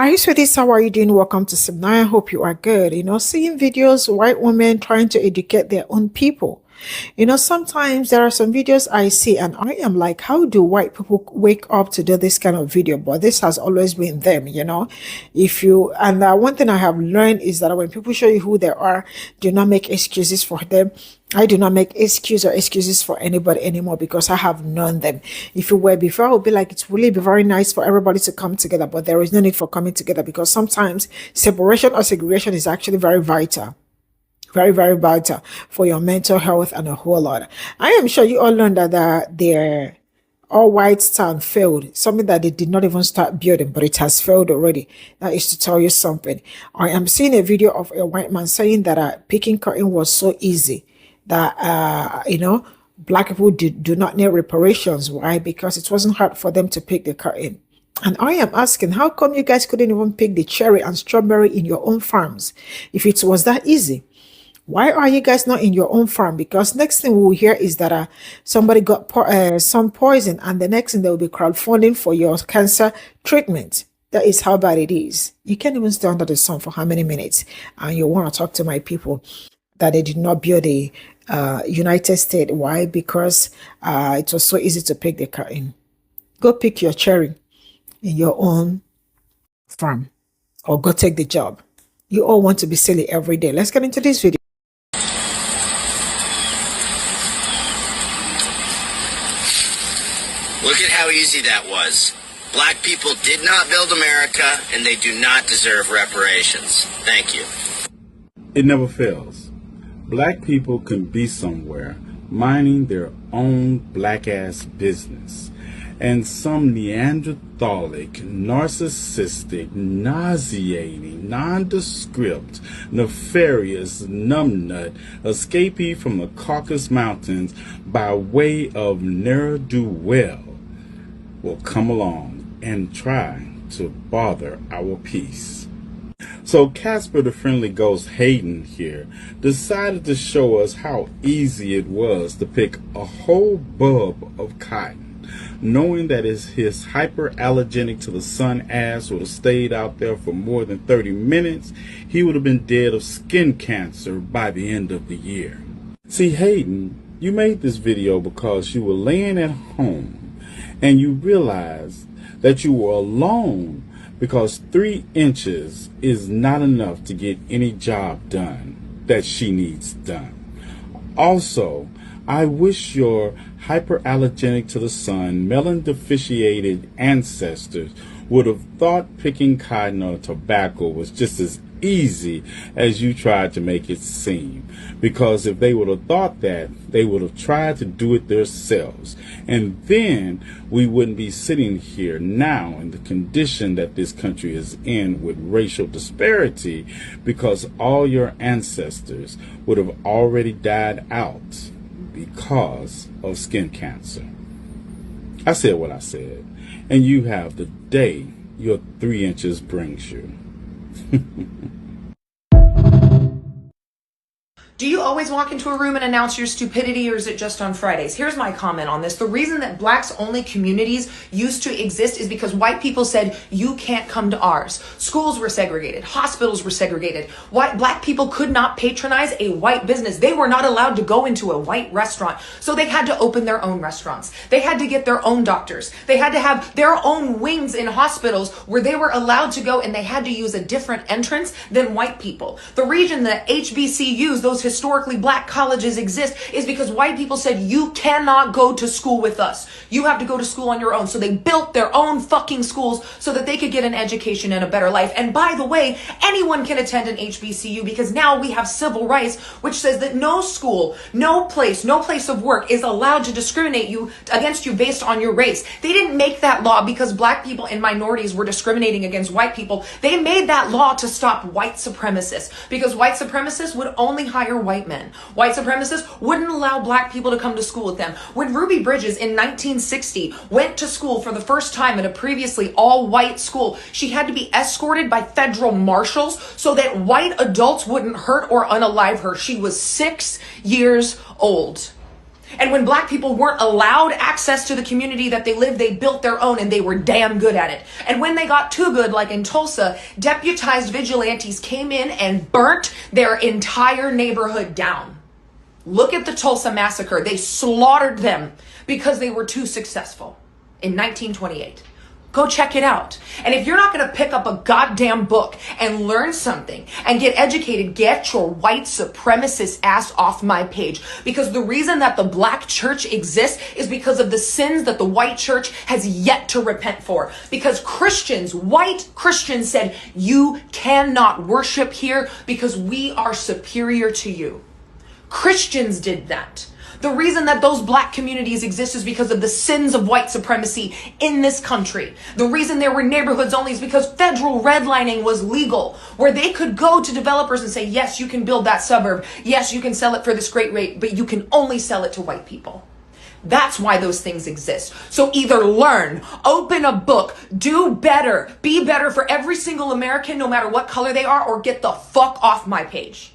Hi, sweeties. How are you doing? Welcome to Simna. I hope you are good. Seeing videos, white women trying to educate their own people. Sometimes there are some videos I see and I am like, how do white people wake up to do this kind of video? But this has always been them. One thing I have learned is that when people show you who they are, do not make excuses for them. I do not make excuses for anybody anymore because I have known them. If you were before, I would be like, it's really be very nice for everybody to come together, but there is no need for coming together because sometimes separation or segregation is actually very vital. Very, very vital for your mental health and a whole lot. I am sure you all learned that their all white town failed, something that they did not even start building, but it has failed already. That is to tell you something. I am seeing a video of a white man saying that picking cotton was so easy that, black people do not need reparations. Why? Because it wasn't hard for them to pick the cotton. And I am asking, how come you guys couldn't even pick the cherry and strawberry in your own farms if it was that easy? Why are you guys not in your own farm? Because next thing we'll hear is that somebody got some poison, and the next thing they will be crowdfunding for your cancer treatment. That is how bad it is. You can't even stay under the sun for how many minutes, and you want to talk to my people that they did not build the United States. Why? Because it was so easy to pick the cotton. Go pick your cherry in your own farm, or go take the job. You all want to be silly every day. Let's get into this video. Look at how easy that was. Black people did not build America, and they do not deserve reparations. Thank you. It never fails. Black people can be somewhere minding their own black-ass business, and some Neanderthalic, narcissistic, nauseating, nondescript, nefarious numbnut escapee from the Caucasus Mountains by way of ne'er-do-well will come along and try to bother our peace. So Casper the Friendly Ghost Hayden here decided to show us how easy it was to pick a whole bulb of cotton, knowing that his hyperallergenic to the sun ass would have stayed out there for more than 30 minutes, he would have been dead of skin cancer by the end of the year. See, Hayden, you made this video because you were laying at home and you realized that you were alone because 3 inches is not enough to get any job done that she needs done. Also, I wish your hyperallergenic to the sun, melon deficiated ancestors would have thought picking cotton or tobacco was just as easy as you tried to make it seem. Because if they would have thought that, they would have tried to do it themselves. And then we wouldn't be sitting here now in the condition that this country is in with racial disparity, because all your ancestors would have already died out because of skin cancer. I said what I said, and you have the day your 3 inches brings you. Do you always walk into a room and announce your stupidity, or is it just on Fridays? Here's my comment on this. The reason that blacks only communities used to exist is because white people said, you can't come to ours. Schools were segregated. Hospitals were segregated. Black people could not patronize a white business. They were not allowed to go into a white restaurant. So they had to open their own restaurants. They had to get their own doctors. They had to have their own wings in hospitals where they were allowed to go, and they had to use a different entrance than white people. The reason that HBCUs, those historically black colleges, exist is because white people said, you cannot go to school with us. You have to go to school on your own. So they built their own fucking schools so that they could get an education and a better life. And by the way, anyone can attend an HBCU because now we have civil rights, which says that no school, no place of work is allowed to discriminate against you based on your race. They didn't make that law because black people and minorities were discriminating against white people. They made that law to stop white supremacists, because white supremacists would only hire white men. White supremacists wouldn't allow black people to come to school with them. When Ruby Bridges in 1960 went to school for the first time in a previously all-white school, she had to be escorted by federal marshals so that white adults wouldn't hurt or unalive her. She was 6 years old. And when black people weren't allowed access to the community that they lived, they built their own and they were damn good at it. And when they got too good, like in Tulsa, deputized vigilantes came in and burnt their entire neighborhood down. Look at the Tulsa massacre. They slaughtered them because they were too successful in 1928. Go check it out. And if you're not going to pick up a goddamn book and learn something and get educated, get your white supremacist ass off my page. Because the reason that the black church exists is because of the sins that the white church has yet to repent for. Because Christians, white Christians said, you cannot worship here because we are superior to you. Christians did that. The reason that those black communities exist is because of the sins of white supremacy in this country. The reason there were neighborhoods only is because federal redlining was legal, where they could go to developers and say, yes, you can build that suburb. Yes, you can sell it for this great rate, but you can only sell it to white people. That's why those things exist. So either learn, open a book, do better, be better for every single American, no matter what color they are, or get the fuck off my page.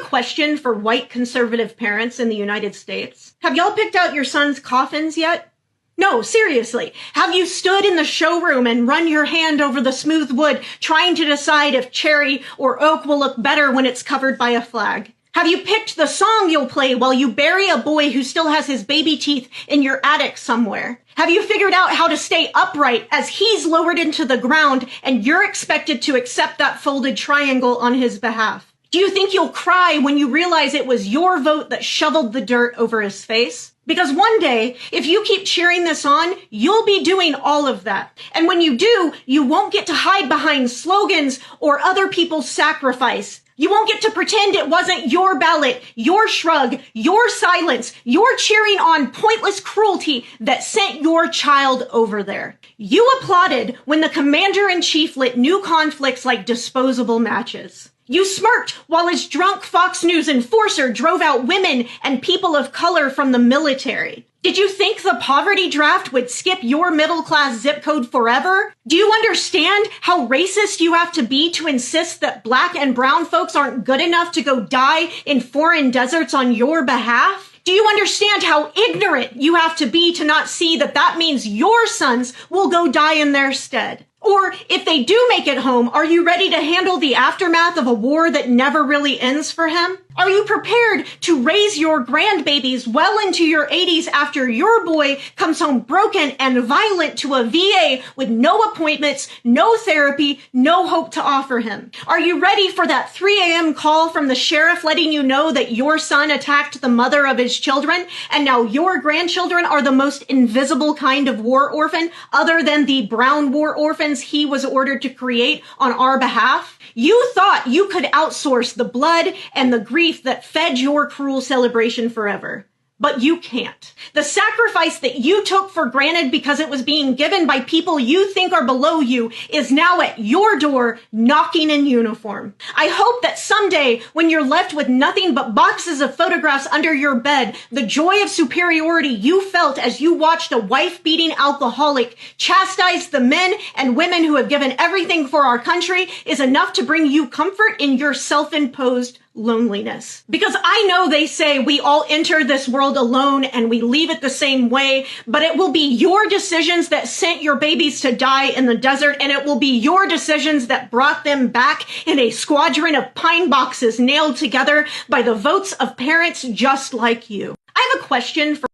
Question for white conservative parents in the United States. Have y'all picked out your son's coffins yet? No, seriously. Have you stood in the showroom and run your hand over the smooth wood trying to decide if cherry or oak will look better when it's covered by a flag? Have you picked the song you'll play while you bury a boy who still has his baby teeth in your attic somewhere? Have you figured out how to stay upright as he's lowered into the ground and you're expected to accept that folded triangle on his behalf? Do you think you'll cry when you realize it was your vote that shoveled the dirt over his face? Because one day, if you keep cheering this on, you'll be doing all of that. And when you do, you won't get to hide behind slogans or other people's sacrifice. You won't get to pretend it wasn't your ballot, your shrug, your silence, your cheering on pointless cruelty that sent your child over there. You applauded when the commander-in-chief lit new conflicts like disposable matches. You smirked while his drunk Fox News enforcer drove out women and people of color from the military. Did you think the poverty draft would skip your middle-class zip code forever? Do you understand how racist you have to be to insist that black and brown folks aren't good enough to go die in foreign deserts on your behalf? Do you understand how ignorant you have to be to not see that that means your sons will go die in their stead? Or if they do make it home, are you ready to handle the aftermath of a war that never really ends for him? Are you prepared to raise your grandbabies well into your 80s after your boy comes home broken and violent to a VA with no appointments, no therapy, no hope to offer him? Are you ready for that 3 a.m. call from the sheriff letting you know that your son attacked the mother of his children and now your grandchildren are the most invisible kind of war orphan other than the brown war orphans he was ordered to create on our behalf? You thought you could outsource the blood and the grief that fed your cruel celebration forever. But you can't. The sacrifice that you took for granted because it was being given by people you think are below you is now at your door, knocking in uniform. I hope that someday, when you're left with nothing but boxes of photographs under your bed, the joy of superiority you felt as you watched a wife-beating alcoholic chastise the men and women who have given everything for our country is enough to bring you comfort in your self-imposed loneliness. Because I know they say we all enter this world alone and we leave it the same way, but it will be your decisions that sent your babies to die in the desert, and it will be your decisions that brought them back in a squadron of pine boxes nailed together by the votes of parents just like you. I have a question for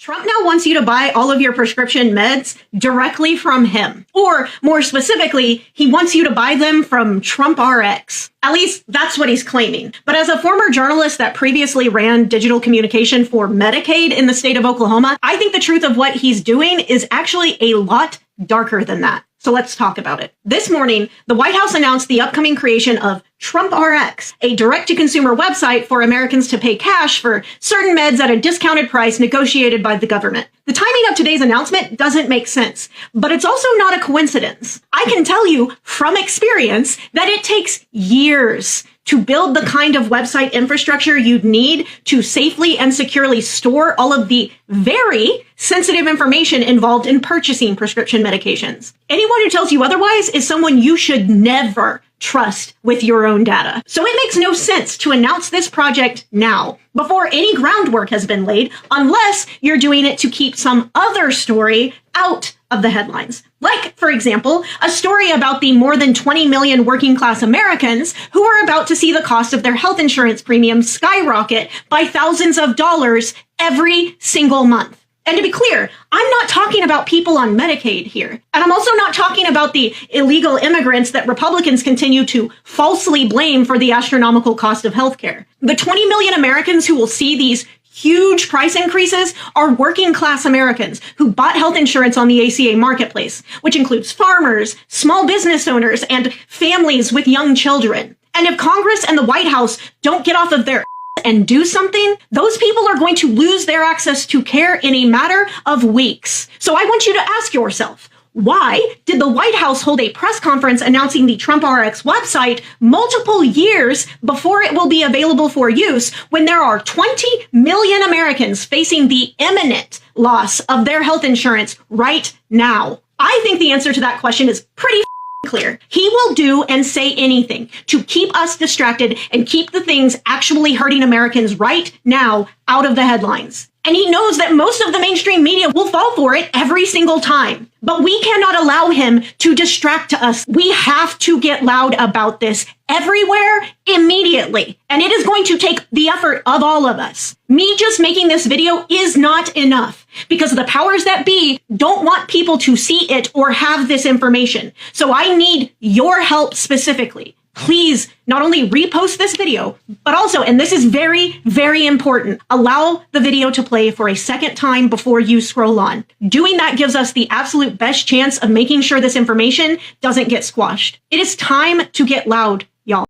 Trump now wants you to buy all of your prescription meds directly from him. Or more specifically, he wants you to buy them from Trump RX. At least that's what he's claiming. But as a former journalist that previously ran digital communication for Medicaid in the state of Oklahoma, I think the truth of what he's doing is actually a lot darker than that. So let's talk about it. This morning, the White House announced the upcoming creation of Trump RX, a direct-to-consumer website for Americans to pay cash for certain meds at a discounted price negotiated by the government. The timing of today's announcement doesn't make sense, but it's also not a coincidence. I can tell you from experience that it takes years to build the kind of website infrastructure you'd need to safely and securely store all of the very sensitive information involved in purchasing prescription medications. Anyone who tells you otherwise is someone you should never trust with your own data. So it makes no sense to announce this project now, before any groundwork has been laid, unless you're doing it to keep some other story out of the headlines. Like, for example, a story about the more than 20 million working class Americans who are about to see the cost of their health insurance premiums skyrocket by thousands of dollars every single month. And to be clear, I'm not talking about people on Medicaid here. And I'm also not talking about the illegal immigrants that Republicans continue to falsely blame for the astronomical cost of healthcare. The 20 million Americans who will see these huge price increases are working class Americans who bought health insurance on the ACA marketplace, which includes farmers, small business owners, and families with young children. And if Congress and the White House don't get off of their and do something, those people are going to lose their access to care in a matter of weeks. So I want you to ask yourself, why did the White House hold a press conference announcing the Trump RX website multiple years before it will be available for use when there are 20 million Americans facing the imminent loss of their health insurance right now? I think the answer to that question is pretty clear. He will do and say anything to keep us distracted and keep the things actually hurting Americans right now out of the headlines. And he knows that most of the mainstream media will fall for it every single time. But we cannot allow him to distract us. We have to get loud about this everywhere immediately. And it is going to take the effort of all of us. Me just making this video is not enough because the powers that be don't want people to see it or have this information. So I need your help specifically. Please not only repost this video, but also, and this is very, very important, allow the video to play for a second time before you scroll on. Doing that gives us the absolute best chance of making sure this information doesn't get squashed. It is time to get loud, y'all.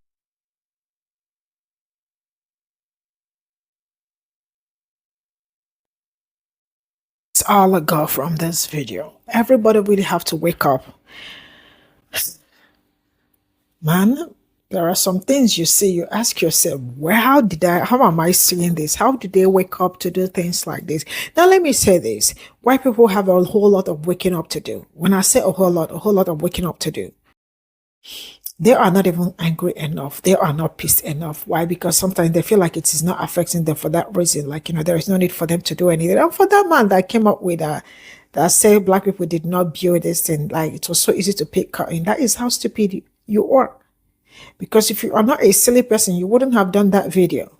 It's all I got from this video. Everybody really have to wake up. Man, there are some things you see, you ask yourself, how am I seeing this? How did they wake up to do things like this? Now, let me say this. White people have a whole lot of waking up to do. When I say a whole lot of waking up to do. They are not even angry enough. They are not pissed enough. Why? Because sometimes they feel like it is not affecting them for that reason. Like, there is no need for them to do anything. And for that man that came up with that said black people did not build this thing, like it was so easy to pick cotton. That is how stupid you are. Because if you are not a silly person, you wouldn't have done that video.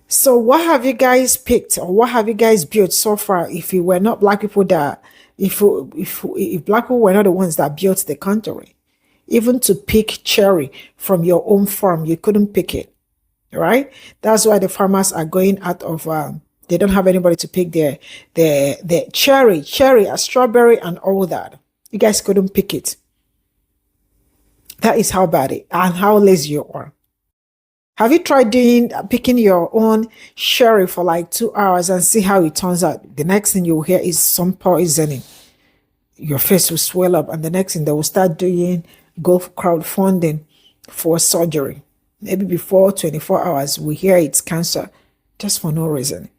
So what have you guys picked or what have you guys built so far if you were not black people that, if black people were not the ones that built the country? Even to pick cherry from your own farm, you couldn't pick it, right? That's why the farmers are going out of, they don't have anybody to pick their cherry, a strawberry and all that. You guys couldn't pick it. That is how bad it and how lazy you are. Have you tried picking your own cherry for like 2 hours and see how it turns out? The next thing you'll hear is some poisoning. Your face will swell up, and the next thing they will start doing crowdfunding for surgery. Maybe before 24 hours, we hear it's cancer, just for no reason.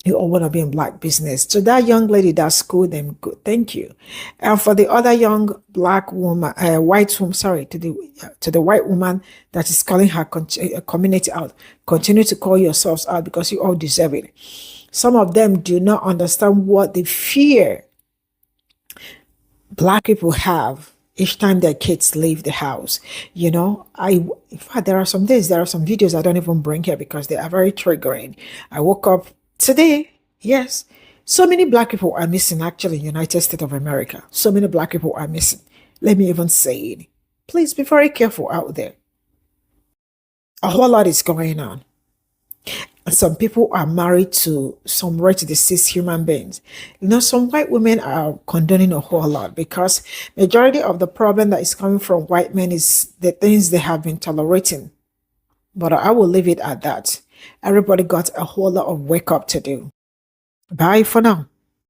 You all want to be in black business. To that young lady that schooled them, good, thank you. And for the other young black woman, white woman, sorry, to the white woman that is calling her community out, continue to call yourselves out because you all deserve it. Some of them do not understand what the fear black people have each time their kids leave the house. In fact, there are some videos I don't even bring here because they are very triggering. I woke up today, yes, so many black people are missing actually in the United States of America. So many black people are missing. Let me even say it. Please be very careful out there. A whole lot is going on. And some people are married to some rich deceased human beings. Some white women are condoning a whole lot because majority of the problem that is coming from white men is the things they have been tolerating. But I will leave it at that. Everybody got a whole lot of wake up to do. Bye for now.